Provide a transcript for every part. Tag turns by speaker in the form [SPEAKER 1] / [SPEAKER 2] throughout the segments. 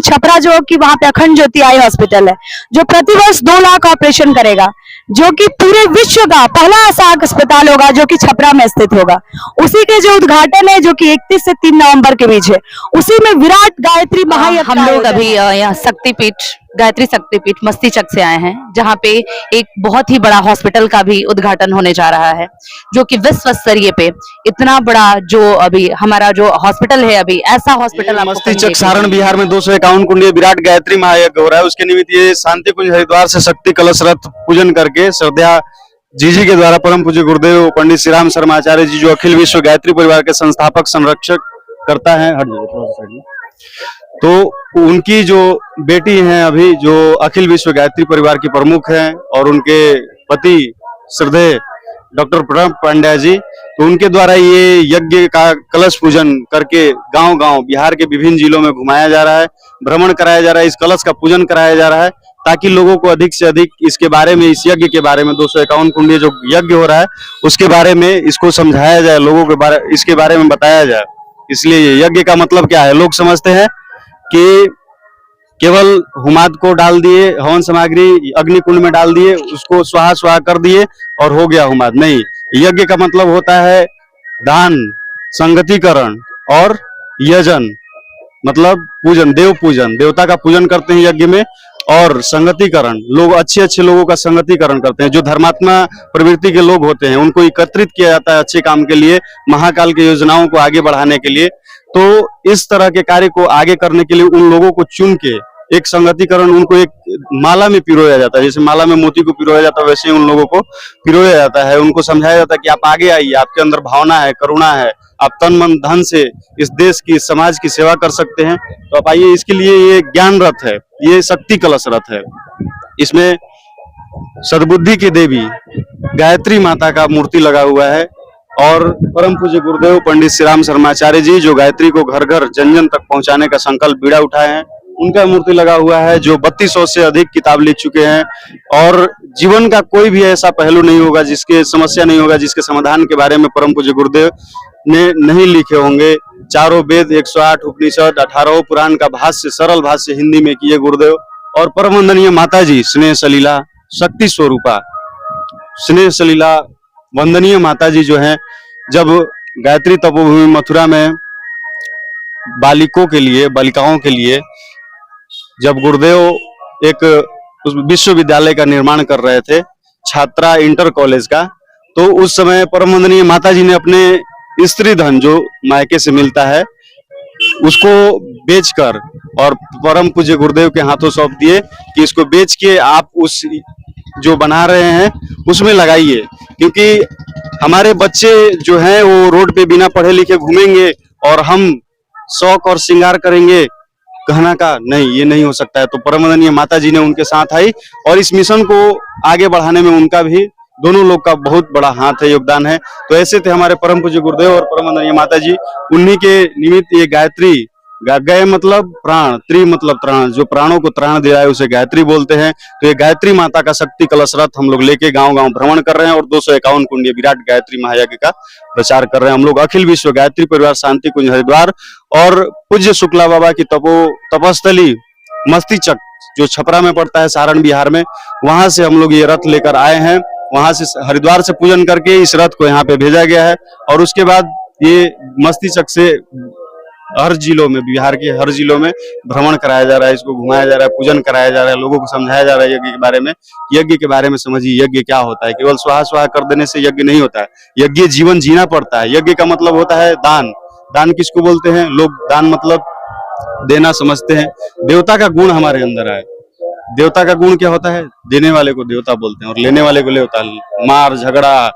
[SPEAKER 1] छपरा जो कि वहां पे अखंड ज्योति आई हॉस्पिटल है, जो प्रतिवर्ष 2 लाख ऑपरेशन करेगा, जो कि पूरे विश्व का पहला ऐसा अस्पताल होगा जो कि छपरा में स्थित होगा। उसी के जो उद्घाटन है जो कि 31 से 3 नवंबर के बीच है, उसी में विराट गायत्री महायज्ञ
[SPEAKER 2] हम लोग अभी यहाँ शक्तिपीठ गायत्री शक्तिपीठ मस्तीचक से आए हैं, जहाँ पे एक बहुत ही बड़ा हॉस्पिटल का भी उद्घाटन होने जा रहा है, जो कि विश्व स्तरीय पे इतना बड़ा जो अभी हमारा जो हॉस्पिटल है, अभी ऐसा हॉस्पिटल
[SPEAKER 3] मस्तीचक सारण बिहार में 251 कुंडीय विराट गायत्री महायज्ञ हो रहा है। उसके निमित्त ये शांति कुंज हरिद्वार से शक्ति कलश रथ पूजन करके श्रद्धा जी के द्वारा परम पूज्य गुरुदेव पंडित श्री राम शर्मा आचार्य जी, जो अखिल विश्व गायत्री परिवार के संस्थापक संरक्षक करता है, तो उनकी जो बेटी हैं अभी, जो अखिल विश्व गायत्री परिवार की प्रमुख हैं, और उनके पति श्रद्धेय डॉक्टर प्रणव पांड्या जी, तो उनके द्वारा ये यज्ञ का कलश पूजन करके गांव-गांव बिहार के विभिन्न जिलों में घुमाया जा रहा है, भ्रमण कराया जा रहा है, इस कलश का पूजन कराया जा रहा है, ताकि लोगों को अधिक से अधिक इसके बारे में, इस यज्ञ के बारे में, 251 कुंडीय जो यज्ञ हो रहा है उसके बारे में इसको समझाया जाए, लोगों के इसके बारे में बताया जाए। इसलिए ये यज्ञ का मतलब क्या है, लोग समझते हैं कि केवल हुमाद को डाल दिए, हवन सामग्री अग्निकुंड में डाल दिए, उसको स्वाहा स्वाहा कर दिए और हो गया हुमाद। नहीं, यज्ञ का मतलब होता है दान, संगतिकरण और यजन, मतलब पूजन, देव पूजन, देवता का पूजन करते हैं यज्ञ में, और संगतिकरण, लोग अच्छे लोगों का संगतिकरण करते हैं, जो धर्मात्मा प्रवृत्ति के लोग होते हैं उनको एकत्रित किया जाता है अच्छे काम के लिए, महाकाल की योजनाओं को आगे बढ़ाने के लिए। तो इस तरह के कार्य को आगे करने के लिए उन लोगों को चुन के एक संगतिकरण, उनको एक माला में पिरोया जाता है, जैसे माला में मोती को पिरोया जाता है वैसे उन लोगों को पिरोया जाता है, उनको समझाया जाता है कि आप आगे आइए, आपके अंदर भावना है, करुणा है, आप तन मन धन से इस देश की, समाज की सेवा कर सकते हैं, तो आप आइए। इसके लिए ये ज्ञान रथ है, ये शक्ति कलश रथ है, इसमें सद्बुद्धि की देवी गायत्री माता का मूर्ति लगा हुआ है, और परम पूज्य गुरुदेव पंडित श्री राम शर्मा आचार्य जी, जो गायत्री को घर घर जन जन तक पहुंचाने का संकल्प बीड़ा उठाए हैं, उनका मूर्ति लगा हुआ है, जो 3200 से अधिक किताब लिख चुके हैं, और जीवन का कोई भी ऐसा पहलू नहीं होगा जिसके समस्या नहीं होगा जिसके समाधान के बारे में परम पूज्य गुरुदेव ने नहीं लिखे होंगे। चारों वेद, 108 उपनिषद, 18 पुराण का भाष्य, सरल भाष्य हिंदी में किए गुरुदेव, और परम वंदनीय माता जी स्नेह सलीला शक्ति स्वरूपा, स्नेह सलीला वंदनीय माता जी जो है, जब गायत्री तपोभूमि मथुरा में बालिकाओं के लिए जब गुरुदेव एक उस विश्वविद्यालय का निर्माण कर रहे थे, छात्रा इंटर कॉलेज का, तो उस समय परम वंदनीय माता जी ने अपने स्त्री धन जो मायके से मिलता है उसको बेचकर और परम पूज्य गुरुदेव के हाथों सौंप दिए कि इसको बेच के आप उस जो बना रहे हैं उसमें लगाइए, क्योंकि हमारे बच्चे जो हैं वो रोड पे बिना पढ़े लिखे घूमेंगे और हम शौक और श्रृंगार करेंगे, कहना का नहीं, ये नहीं हो सकता है। तो परम वंदनीय माता जी ने उनके साथ आई, और इस मिशन को आगे बढ़ाने में उनका भी, दोनों लोग का बहुत बड़ा हाथ है, योगदान है। तो ऐसे थे हमारे परम पूज्य गुरुदेव और परम वंदनीय माता जी, उन्हीं के निमित्त ये गायत्री, गय मतलब प्राण, त्रि मतलब त्राण, जो प्राणों को त्राण दिया है उसे गायत्री बोलते हैं। तो ये गायत्री माता का शक्ति कलश रथ हम लोग लेके गांव-गांव भ्रमण कर रहे हैं, और 251 कुंडीय विराट गायत्री महायज्ञ का प्रचार कर रहे हैं हम लोग। अखिल विश्व गायत्री परिवार शांति कुंज हरिद्वार और पूज्य शुक्ला बाबा की तपस्थली मस्तीचक जो छपरा में पड़ता है सारण बिहार में, वहां से हम लोग ये रथ लेकर आए हैं। वहां से हरिद्वार से पूजन करके इस रथ को यहाँ पे भेजा गया है, और उसके बाद ये मस्तीचक से हर जिलों में, बिहार के हर जिलों में भ्रमण कराया जा रहा है, इसको घुमाया जा रहा है, पूजन कराया जा रहा है, लोगों को समझाया जा रहा है यज्ञ के बारे में। यज्ञ के बारे में समझिए, यज्ञ क्या होता है। केवल स्वाहा स्वाहा कर देने से यज्ञ नहीं होता है, यज्ञ जीवन जीना पड़ता है। यज्ञ का मतलब होता है दान। दान किसको बोलते हैं? लोग दान मतलब देना समझते हैं। देवता का गुण हमारे अंदर है। देवता का गुण क्या होता है? देने वाले को देवता बोलते हैं और लेने वाले को ले होता है। मार झगड़ा,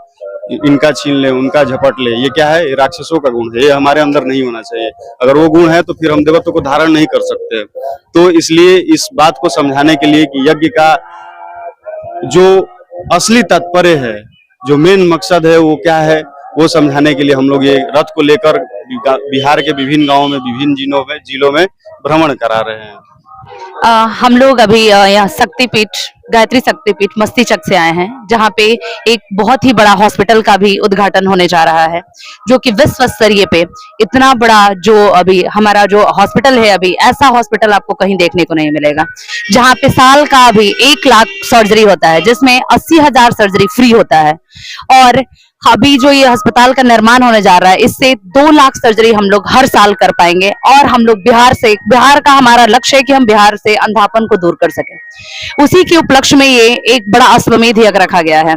[SPEAKER 3] इनका छीन ले, उनका झपट ले, ये क्या है? राक्षसों का गुण है। ये हमारे अंदर नहीं होना चाहिए। अगर वो गुण है तो फिर हम देवत्व को धारण नहीं कर सकते। तो इसलिए इस बात को समझाने के लिए कि यज्ञ का जो असली तात्पर्य है, जो मेन मकसद है, वो क्या है, वो समझाने के लिए हम लोग ये रथ को लेकर बिहार के विभिन्न गांवों में, विभिन्न जिलों में भ्रमण करा रहे हैं।
[SPEAKER 2] हम लोग अभी यहाँ शक्तिपीठ गायत्री शक्तिपीठ मस्तीचक से आए हैं, जहाँ पे एक बहुत ही बड़ा हॉस्पिटल का भी उद्घाटन होने जा रहा है, जो कि विश्व स्तरीय पे इतना बड़ा जो अभी हमारा जो हॉस्पिटल है, अभी ऐसा हॉस्पिटल आपको कहीं देखने को नहीं मिलेगा, जहाँ पे साल का अभी 1 लाख सर्जरी होता है, जिसमें 80,000 सर्जरी फ्री होता है। और अभी जो ये अस्पताल का निर्माण होने जा रहा है, इससे 2 लाख सर्जरी हम लोग हर साल कर पाएंगे। और हम लोग बिहार का हमारा लक्ष्य है कि हम बिहार से अंधापन को दूर कर सके। उसी के उपलक्ष्य में ये एक बड़ा अश्वमेध यज्ञ रखा गया है।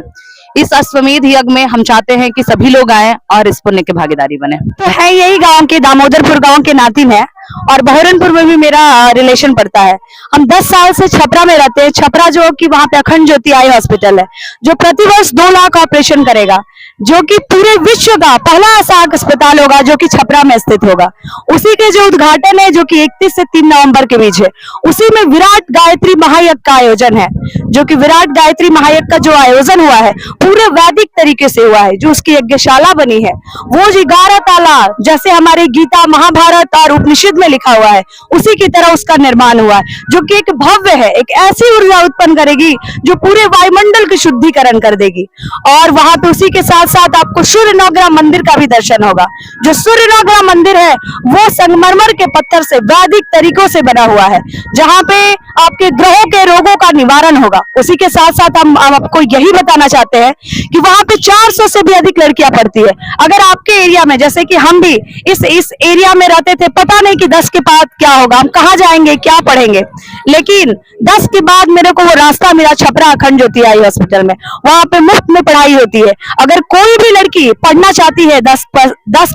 [SPEAKER 2] इस अश्वमेध यज्ञ में हम चाहते हैं कि सभी लोग आए और इस पुण्य के भागीदारी बने।
[SPEAKER 1] तो है यही गांव के दामोदरपुर गांव के नातिन है और बहरनपुर में भी मेरा रिलेशन पड़ता है। हम 10 साल से छपरा में रहते हैं। छपरा जो कि वहां पे अखंड ज्योति आई हॉस्पिटल है, जो प्रतिवर्ष 2 लाख ऑपरेशन करेगा, जो कि पूरे विश्व का पहला ऐसा अस्पताल होगा जो कि छपरा में स्थित होगा। उसी के जो उद्घाटन है, जो कि 31 से 3 नवंबर के बीच है, उसी में विराट गायत्री महायज्ञ का आयोजन है। जो कि विराट गायत्री महायज्ञ का जो आयोजन हुआ है पूरे वैदिक तरीके से हुआ है। जो उसकी यज्ञशाला बनी है वो 11 ताला, जैसे हमारे गीता महाभारत और उपनिषद में लिखा हुआ है, उसी की तरह उसका निर्माण हुआ है, जो कि एक भव्य है, एक ऐसी ऊर्जा उत्पन्न करेगी जो पूरे वायुमंडल की शुद्धिकरण कर देगी। और वहां पे उसी के साथ साथ आपको सूर्य नवग्रह मंदिर का भी दर्शन होगा। जो सूर्य नवग्रह मंदिर है वो संगमरमर के पत्थर से वैदिक तरीकों से बना हुआ है, जहां पे आपके ग्रहों के रोगों का निवारण होगा। उसी के साथ साथ हम आपको यही बताना चाहते हैं कि वहां पे 400 से भी अधिक लड़कियां पढ़ती है। अगर आपके एरिया में, जैसे कि हम भी इस एरिया में रहते थे, पता नहीं कि 10 के बाद क्या होगा, हम कहाँ जाएंगे, क्या पढ़ेंगे, लेकिन 10 के बाद मेरे को वो रास्ता मिला छपरा अखंड ज्योति आई हॉस्पिटल में। वहां पे मुफ्त में पढ़ाई होती है। अगर कोई भी लड़की पढ़ना चाहती है 10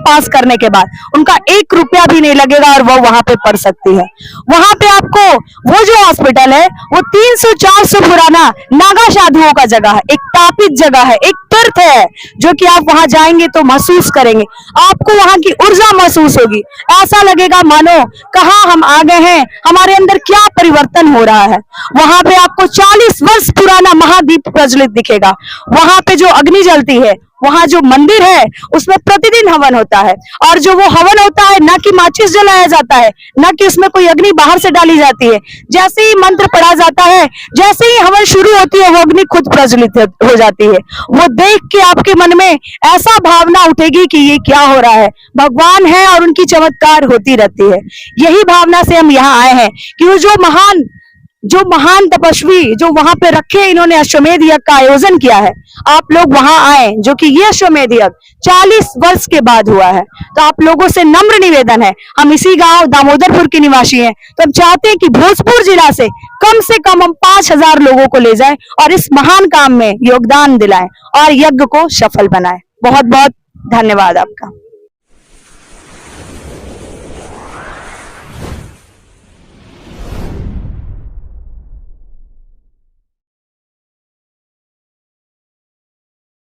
[SPEAKER 1] पास करने के बाद, उनका 1 रुपया भी नहीं लगेगा और वो वहां पे पढ़ सकती है। वहां पे आपको वो जो हॉस्पिटल है वो 300-400 पुराना नागा साधुओं का जगह है, एक तापित जगह है, एक तीर्थ है, जो कि आप वहां जाएंगे तो महसूस करेंगे। आपको वहां की ऊर्जा महसूस होगी। ऐसा लगेगा मानो कहाँ हम आ गए हैं, हमारे अंदर क्या परिवर्तन हो रहा है। वहां पे आपको 40 वर्ष पुराना महादीप प्रज्वलित दिखेगा। वहां पे जो अग्नि जलती है, वहां जो मंदिर है उसमें प्रतिदिन हवन होता है। और जो वो हवन होता है, ना कि माचिस जलाया जाता है, ना कि उसमें कोई अग्नि बाहर से डाली जाती है। जैसे ही मंत्र पढ़ा जाता है, जैसे ही हवन शुरू होती है, वो अग्नि खुद प्रज्वलित हो जाती है। वो देख के आपके मन में ऐसा भावना उठेगी कि ये क्या हो रहा है, भगवान है और उनकी चमत्कार होती रहती है। यही भावना से हम यहाँ आए हैं कि वो जो महान तपस्वी जो वहां पे रखे, इन्होंने अश्वमेध यज्ञ का आयोजन किया है, आप लोग वहां आए, जो कि ये अश्वमेध यज्ञ 40 वर्ष के बाद हुआ है। तो आप लोगों से नम्र निवेदन है, हम इसी गांव दामोदरपुर के निवासी हैं, तो हम चाहते हैं कि भोजपुर जिला से कम हम 5000 लोगों को ले जाएं और इस महान काम में योगदान दिलाएं और यज्ञ को सफल बनाएं। बहुत बहुत धन्यवाद आपका।